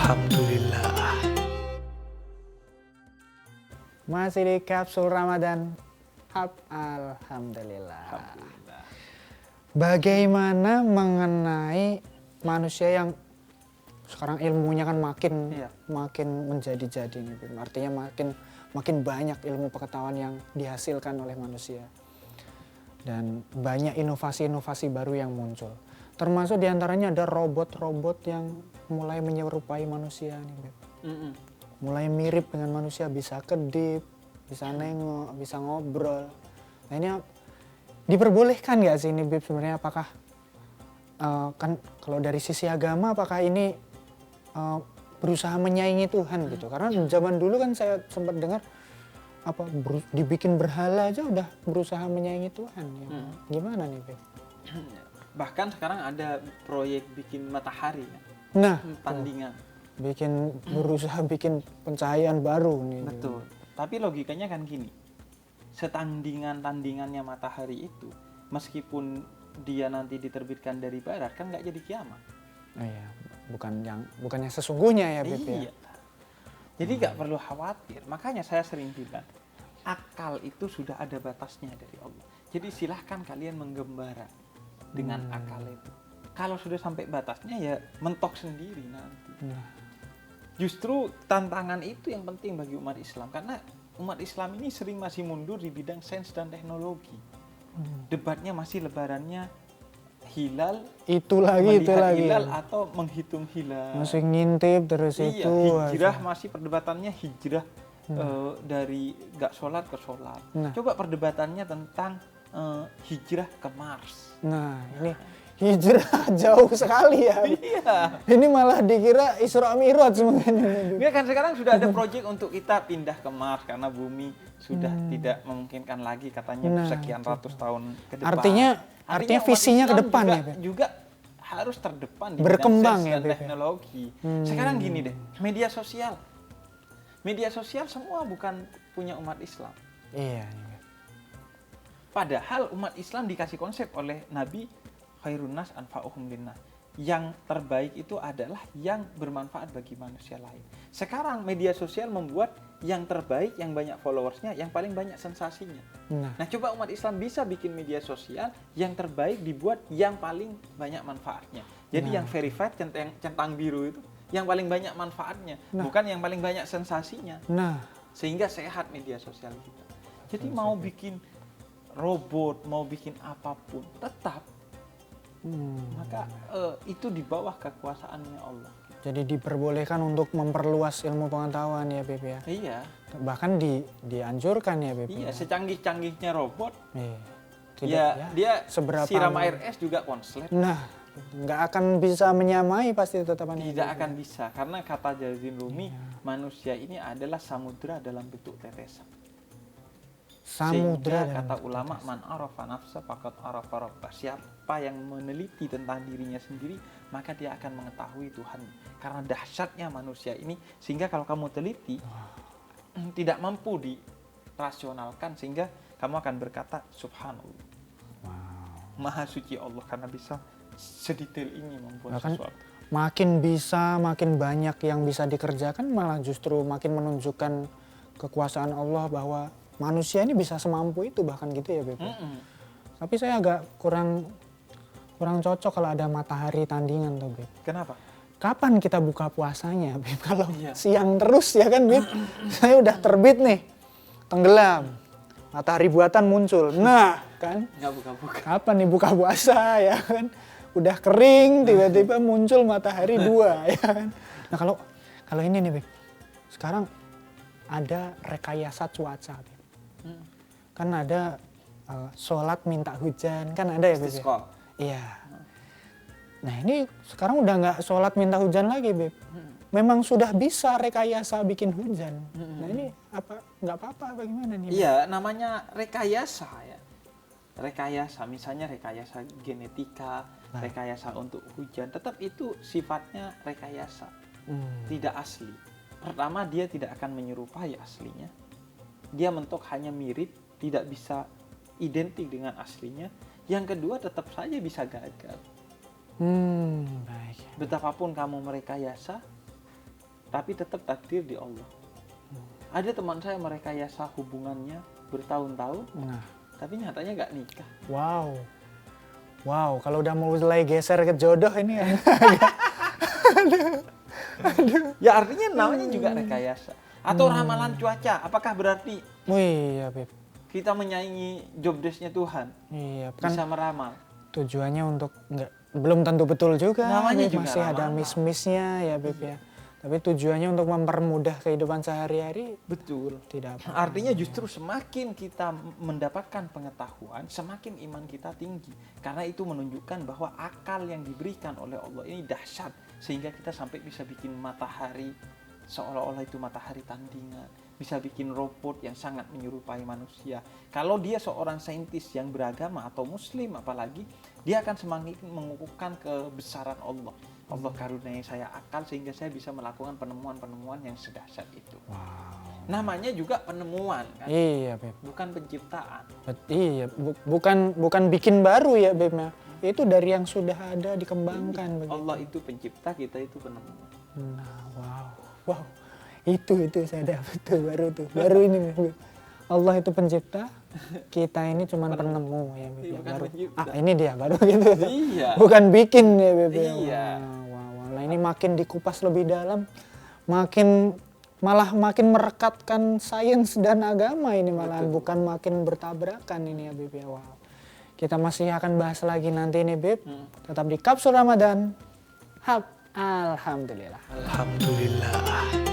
Alhamdulillah. Masih di kapsul Ramadan. Alhamdulillah. Bagaimana mengenai manusia yang sekarang ilmunya kan makin menjadi-jadi nih, Bim. Artinya makin banyak ilmu pengetahuan yang dihasilkan oleh manusia. Dan banyak inovasi-inovasi baru yang muncul. Termasuk diantaranya ada robot-robot yang mulai menyerupai manusia nih, Bim. Mulai mirip dengan manusia, bisa kedip, bisa nengok, bisa ngobrol. Nah ini diperbolehkan nggak sih ini, Bib, sebenarnya? Apakah kan kalau dari sisi agama apakah ini berusaha menyaingi Tuhan gitu? Karena zaman dulu kan saya sempat dengar dibikin berhala aja udah berusaha menyaingi Tuhan. Ya. Gimana nih, Bib? Bahkan sekarang ada proyek bikin matahari, Nah, tandingan. Berusaha bikin pencahayaan baru nih. Betul. Tapi logikanya kan gini, setandingan-tandingannya matahari itu, meskipun dia nanti diterbitkan dari barat, kan nggak jadi kiamat. Oh iya, bukannya sesungguhnya ya, Bib. Iya. Ya? Jadi nggak perlu khawatir. Makanya saya sering bilang, akal itu sudah ada batasnya dari Allah. Jadi silahkan kalian menggembara dengan akal itu. Kalau sudah sampai batasnya ya mentok sendiri nanti. Justru tantangan itu yang penting bagi umat Islam, karena umat Islam ini sering masih mundur di bidang sains dan teknologi. Debatnya masih lebarannya hilal, itu lagi hilal atau menghitung hilal. Masih ngintip terus iya, itu. Hijrah masih perdebatannya hijrah dari gak sholat ke sholat. Coba perdebatannya tentang hijrah ke Mars. Nah, ini hijrah jauh sekali ya. Iya. Ini malah dikira Isra Mi'raj semuanya. Ya kan sekarang sudah ada proyek untuk kita pindah ke Mars karena bumi sudah tidak memungkinkan lagi katanya sekian ratus tahun ke depan. Artinya visinya ke depan juga harus terdepan di berkembang bidang sains ya, dan teknologi. Sekarang gini deh, media sosial semua bukan punya umat Islam. Iya. Padahal umat Islam dikasih konsep oleh Nabi, khairun nas anfa'uhum linnas. Yang terbaik itu adalah yang bermanfaat bagi manusia lain. Sekarang media sosial membuat yang terbaik, yang banyak followersnya, yang paling banyak sensasinya. Nah, coba umat Islam bisa bikin media sosial yang terbaik dibuat yang paling banyak manfaatnya. Jadi yang verified, centang biru itu yang paling banyak manfaatnya, bukan yang paling banyak sensasinya. Sehingga sehat media sosial kita. Jadi mau bikin robot, mau bikin apapun, tetap maka itu di bawah kekuasaannya Allah. Jadi diperbolehkan untuk memperluas ilmu pengetahuan ya, Beb ya. Iya. Bahkan dianjurkan ya, Beb. Iya, secanggih-canggihnya robot. Iya. Dia seberapa siram air es juga konslet. Nah, nggak akan bisa menyamai pasti tetapan. Tidak akan bisa, karena kata Jalaluddin Rumi, manusia ini adalah samudra dalam bentuk tetesan. Samudra sehingga kata ulama, man arafa nafsa faqad arafa rabbah. Siapa yang meneliti tentang dirinya sendiri, maka dia akan mengetahui Tuhan. Karena dahsyatnya manusia ini, sehingga kalau kamu teliti, tidak mampu dirasionalkan, sehingga kamu akan berkata subhanallah. Maha suci Allah, karena bisa sedetail ini membuat sesuatu. Makin banyak yang bisa dikerjakan, malah justru makin menunjukkan kekuasaan Allah bahwa manusia ini bisa semampu itu, bahkan gitu ya, Beb. Tapi saya agak kurang cocok kalau ada matahari tandingan tuh, Beb. Kenapa? Kapan kita buka puasanya, Beb? Kalau siang terus ya kan, Beb. Saya udah terbit nih, tenggelam, matahari buatan muncul. Nah, kan? Nggak buka-buka. Kapan nih buka puasa ya kan? Udah kering, tiba-tiba muncul matahari dua ya kan? Nah kalau ini nih, Beb. Sekarang ada rekayasa cuaca, Beb. Kan ada sholat minta hujan, kan ada ya, Beb? Iya. Nah ini sekarang udah nggak sholat minta hujan lagi, Beb. Memang sudah bisa rekayasa bikin hujan. Nah ini nggak apa-apa bagaimana nih, Beb? Iya, namanya rekayasa ya. Rekayasa, misalnya rekayasa genetika, rekayasa untuk hujan, tetap itu sifatnya rekayasa, tidak asli. Pertama, dia tidak akan menyerupai aslinya. Dia mentok hanya mirip, tidak bisa identik dengan aslinya. Yang kedua, tetap saja bisa gagal. Baik. Betapapun kamu merekayasa, tapi tetap takdir di Allah. Ada teman saya merekayasa hubungannya bertahun-tahun, Nah, tapi nyatanya nggak nikah. wow. Wow, kalau udah mulai geser ke jodoh ini ya. Ya artinya namanya juga rekayasa. Atau ramalan cuaca, apakah berarti Wih, ya Beb. kita menyaingi job desk-nya Tuhan? Iya, kan Bisa meramal. tujuannya untuk belum tentu betul juga. Namanya Beb. juga Masih ada ramalan. miss-missnya ya Beb ya. Tapi tujuannya untuk mempermudah kehidupan sehari-hari Betul. tidak apa. Artinya justru semakin kita mendapatkan pengetahuan, semakin iman kita tinggi. Karena itu menunjukkan bahwa akal yang diberikan oleh Allah ini dahsyat. Sehingga kita sampai bisa bikin matahari seolah-olah itu matahari tandingan. Bisa bikin robot yang sangat menyerupai manusia. Kalau dia seorang saintis yang beragama atau muslim apalagi, dia akan semakin mengukuhkan kebesaran Allah. Allah karuniai saya akal sehingga saya bisa melakukan penemuan-penemuan yang sedahsyat itu. Wow. Namanya juga penemuan kan? Iya Beb. Bukan penciptaan. Iya, bukan bikin baru ya Beb ya. Itu dari yang sudah ada dikembangkan begitu. Allah itu pencipta, kita itu penemuan. Nah, wow. Itu saya dapat tuh baru ini Beb. Allah itu pencipta, kita ini cuma penemu ya Beb. Iya, Ya, bukan baru. pencipta. Ini dia baru gitu. Iya. Bukan bikin ya Beb. Ya. Iya. Wow. Nah, ini makin dikupas lebih dalam, malah makin merekatkan sains dan agama ini malahan, bukan makin bertabrakan ini ya Beb ya. Wow. Kita masih akan bahas lagi nanti nih Beb. Tetap di Kapsul Ramadan. Alhamdulillah. Alhamdulillah.